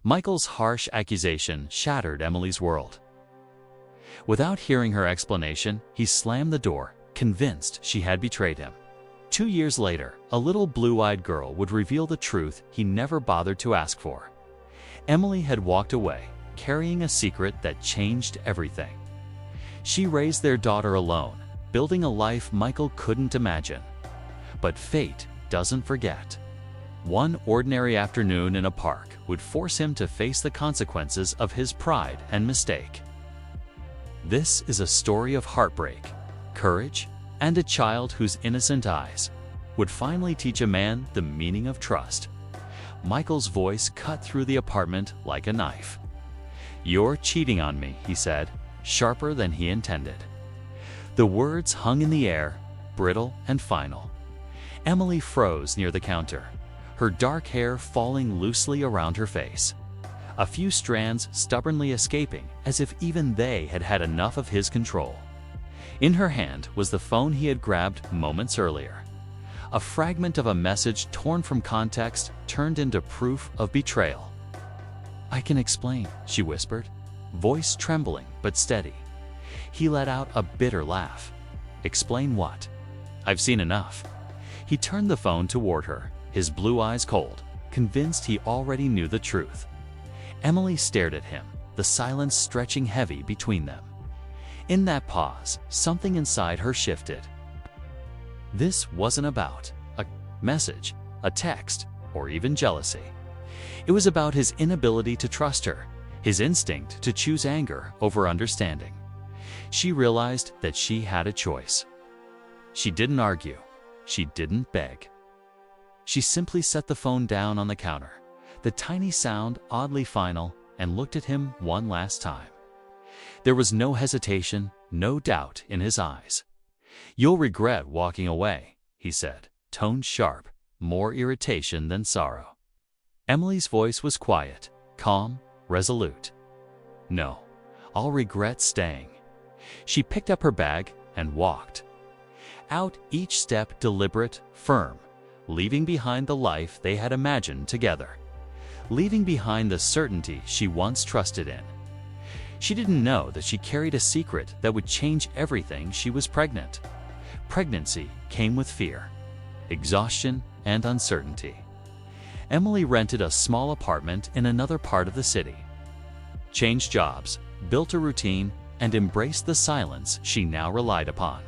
Michael's harsh accusation shattered Emily's world. Without hearing her explanation, he slammed the door, convinced she had betrayed him. 2 years later, a little blue-eyed girl would reveal the truth he never bothered to ask for. Emily had walked away, carrying a secret that changed everything. She raised their daughter alone, building a life Michael couldn't imagine. But fate doesn't forget. One ordinary afternoon in a park would force him to face the consequences of his pride and mistake. This is a story of heartbreak, courage, and a child whose innocent eyes would finally teach a man the meaning of trust. Michael's voice cut through the apartment like a knife. "You're cheating on me," he said, sharper than he intended. The words hung in the air, brittle and final. Emily froze near the counter, her dark hair falling loosely around her face, a few strands stubbornly escaping as if even they had had enough of his control. In her hand was the phone he had grabbed moments earlier. A fragment of a message torn from context turned into proof of betrayal. "I can explain," she whispered, voice trembling but steady. He let out a bitter laugh. "Explain what?" "I've seen enough." He turned the phone toward her, his blue eyes cold, convinced he already knew the truth. Emily stared at him, the silence stretching heavy between them. In that pause, something inside her shifted. This wasn't about a message, a text, or even jealousy. It was about his inability to trust her, his instinct to choose anger over understanding. She realized that she had a choice. She didn't argue. She didn't beg. She simply set the phone down on the counter, the tiny sound oddly final, and looked at him one last time. There was no hesitation, no doubt in his eyes. "You'll regret walking away," he said, tone sharp, more irritation than sorrow. Emily's voice was quiet, calm, resolute. "No, I'll regret staying." She picked up her bag and walked. Out each step deliberate, firm, leaving behind the life they had imagined together. Leaving behind the certainty she once trusted in. She didn't know that she carried a secret that would change everything. She was pregnant. Pregnancy came with fear, exhaustion, and uncertainty. Emily rented a small apartment in another part of the city. Changed jobs, built a routine, and embraced the silence she now relied upon.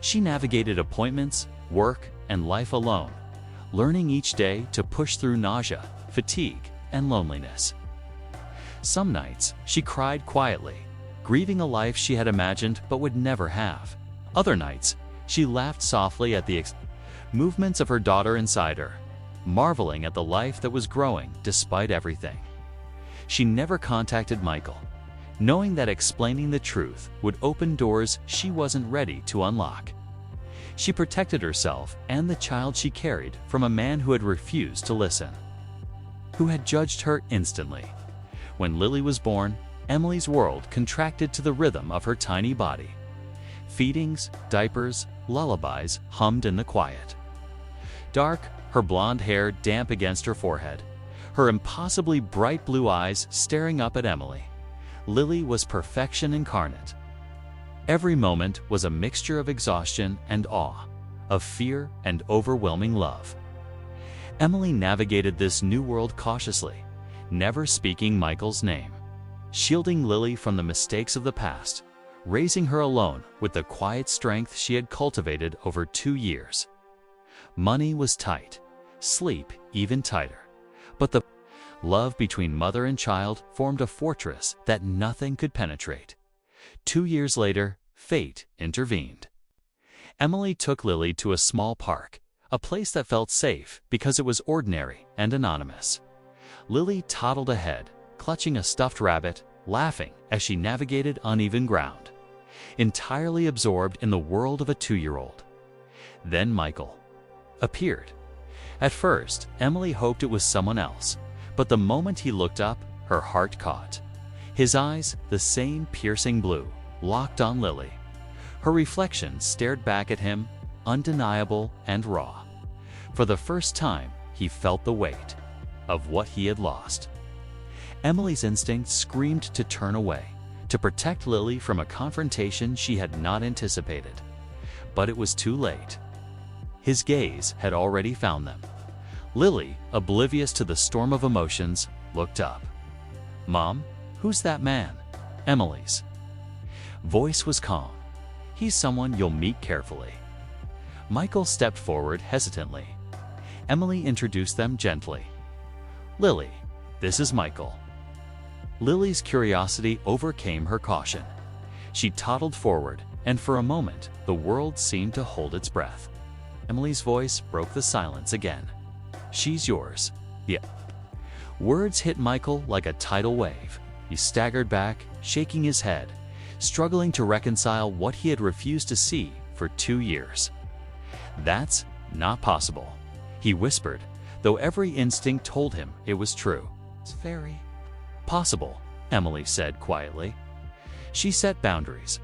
She navigated appointments, work, and life alone, learning each day to push through nausea, fatigue, and loneliness. Some nights, she cried quietly, grieving a life she had imagined but would never have. Other nights, she laughed softly at the movements of her daughter inside her, marveling at the life that was growing despite everything. She never contacted Michael, knowing that explaining the truth would open doors she wasn't ready to unlock. She protected herself and the child she carried from a man who had refused to listen, who had judged her instantly. When Lily was born, Emily's world contracted to the rhythm of her tiny body. Feedings, diapers, lullabies hummed in the quiet. Dark, her blonde hair damp against her forehead, her impossibly bright blue eyes staring up at Emily. Lily was perfection incarnate. Every moment was a mixture of exhaustion and awe, of fear and overwhelming love. Emily navigated this new world cautiously, never speaking Michael's name, shielding Lily from the mistakes of the past, raising her alone with the quiet strength she had cultivated over 2 years. Money was tight, sleep even tighter, but the love between mother and child formed a fortress that nothing could penetrate. 2 years later, fate intervened. Emily took Lily to a small park, a place that felt safe because it was ordinary and anonymous. Lily toddled ahead, clutching a stuffed rabbit, laughing as she navigated uneven ground, entirely absorbed in the world of a 2-year-old. Then Michael appeared. At first, Emily hoped it was someone else, but the moment he looked up, her heart caught. His eyes, the same piercing blue, locked on Lily. Her reflection stared back at him, undeniable and raw. For the first time, he felt the weight of what he had lost. Emily's instinct screamed to turn away, to protect Lily from a confrontation she had not anticipated. But it was too late. His gaze had already found them. Lily, oblivious to the storm of emotions, looked up. "Mom, who's that man?" Emily's voice was calm. "He's someone you'll meet carefully." Michael stepped forward hesitantly. Emily introduced them gently. "Lily, this is Michael." Lily's curiosity overcame her caution. She toddled forward, and for a moment, the world seemed to hold its breath. Emily's voice broke the silence again. "She's yours." Yeah. Words hit Michael like a tidal wave. He staggered back, shaking his head, struggling to reconcile what he had refused to see for 2 years. "That's not possible," he whispered, though every instinct told him it was true. "It's very possible," Emily said quietly. She set boundaries.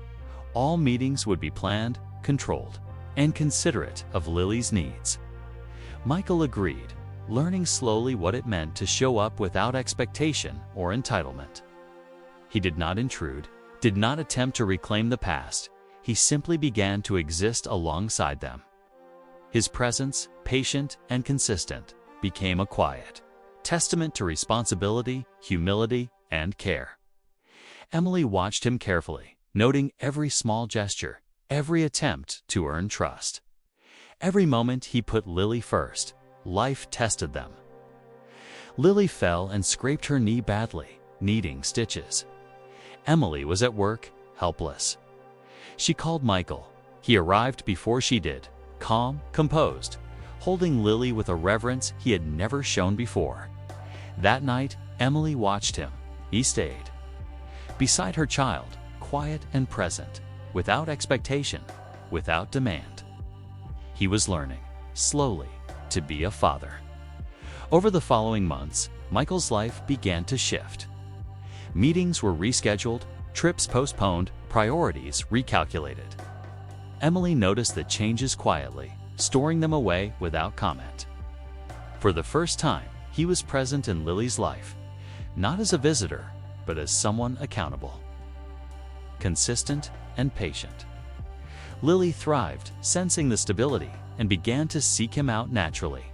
All meetings would be planned, controlled, and considerate of Lily's needs. Michael agreed, learning slowly what it meant to show up without expectation or entitlement. He did not intrude, did not attempt to reclaim the past. He simply began to exist alongside them. His presence, patient and consistent, became a quiet testament to responsibility, humility, and care. Emily watched him carefully, noting every small gesture, every attempt to earn trust. Every moment he put Lily first, life tested them. Lily fell and scraped her knee badly, needing stitches. Emily was at work, helpless. She called Michael. He arrived before she did, calm, composed, holding Lily with a reverence he had never shown before. That night, Emily watched him. He stayed beside her child, quiet and present, without expectation, without demand. He was learning, slowly, to be a father. Over the following months, Michael's life began to shift. Meetings were rescheduled, trips postponed, priorities recalculated. Emily noticed the changes quietly, storing them away without comment. For the first time, he was present in Lily's life, not as a visitor, but as someone accountable. Consistent and patient. Lily thrived, sensing the stability, and began to seek him out naturally,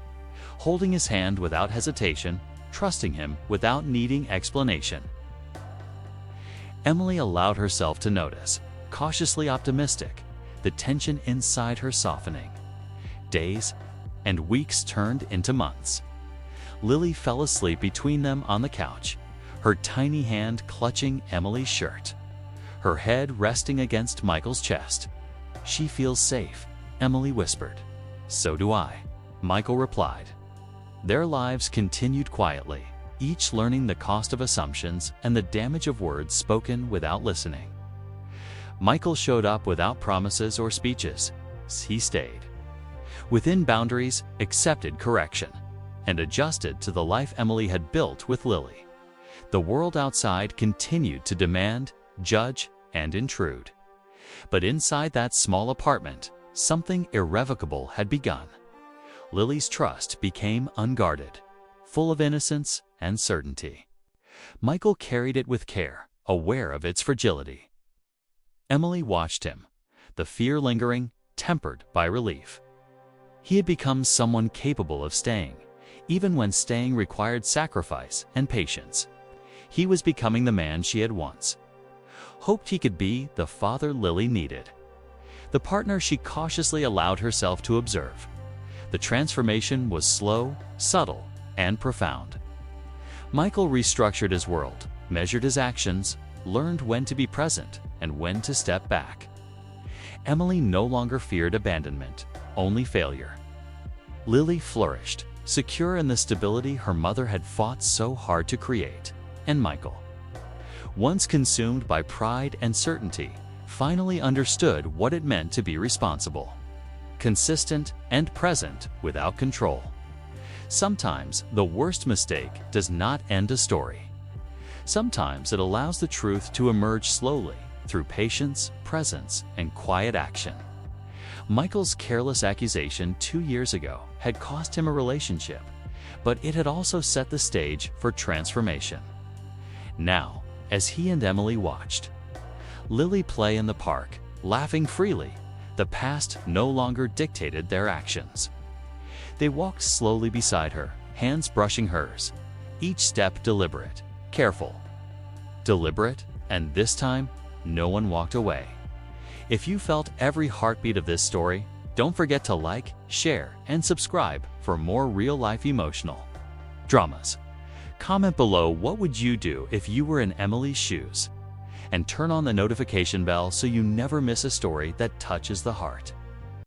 holding his hand without hesitation, trusting him without needing explanation. Emily allowed herself to notice, cautiously optimistic, the tension inside her softening. Days and weeks turned into months. Lily fell asleep between them on the couch, her tiny hand clutching Emily's shirt, her head resting against Michael's chest. "She feels safe," Emily whispered. "So do I," Michael replied. Their lives continued quietly, each learning the cost of assumptions and the damage of words spoken without listening. Michael showed up without promises or speeches. He stayed within boundaries, accepted correction, and adjusted to the life Emily had built with Lily. The world outside continued to demand, judge, and intrude. But inside that small apartment, something irrevocable had begun. Lily's trust became unguarded, full of innocence and certainty. Michael carried it with care, aware of its fragility. Emily watched him, the fear lingering, tempered by relief. He had become someone capable of staying, even when staying required sacrifice and patience. He was becoming the man she had once hoped he could be, the father Lily needed, the partner she cautiously allowed herself to observe. The transformation was slow, subtle, and profound. Michael restructured his world, measured his actions, learned when to be present and when to step back. Emily no longer feared abandonment, only failure. Lily flourished, secure in the stability her mother had fought so hard to create. And Michael, once consumed by pride and certainty, finally understood what it meant to be responsible, consistent, and present without control. Sometimes the worst mistake does not end a story. Sometimes it allows the truth to emerge slowly through patience, presence, and quiet action. Michael's careless accusation 2 years ago had cost him a relationship, but it had also set the stage for transformation. Now, as he and Emily watched Lily play in the park, laughing freely, the past no longer dictated their actions. They walked slowly beside her, hands brushing hers, each step deliberate, careful. Deliberate, and this time, no one walked away. If you felt every heartbeat of this story, don't forget to like, share, and subscribe for more real-life emotional dramas. Comment below what would you do if you were in Emily's shoes, and turn on the notification bell so you never miss a story that touches the heart.